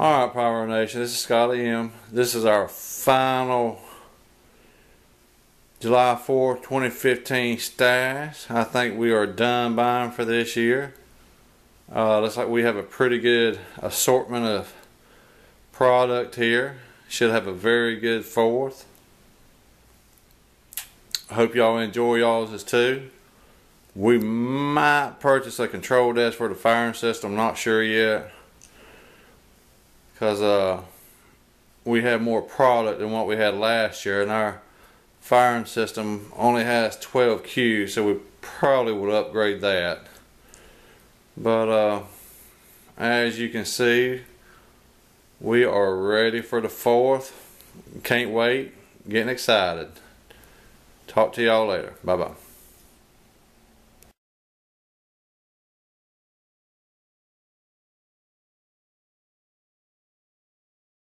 Alright, Power Nation, this is Scotty M. This is our final July 4th, 2015 stash. I think we are done buying for this year. Looks like we have a pretty good assortment of product here. Should have a very good 4th. I hope y'all enjoy y'all's too. We might purchase a control desk for the firing system, not sure yet. Because we have more product than what we had last year, and our firing system only has 12 Qs, so we probably would upgrade that. But as you can see, we are ready for the 4th. Can't wait, getting excited. Talk to y'all later. Bye bye.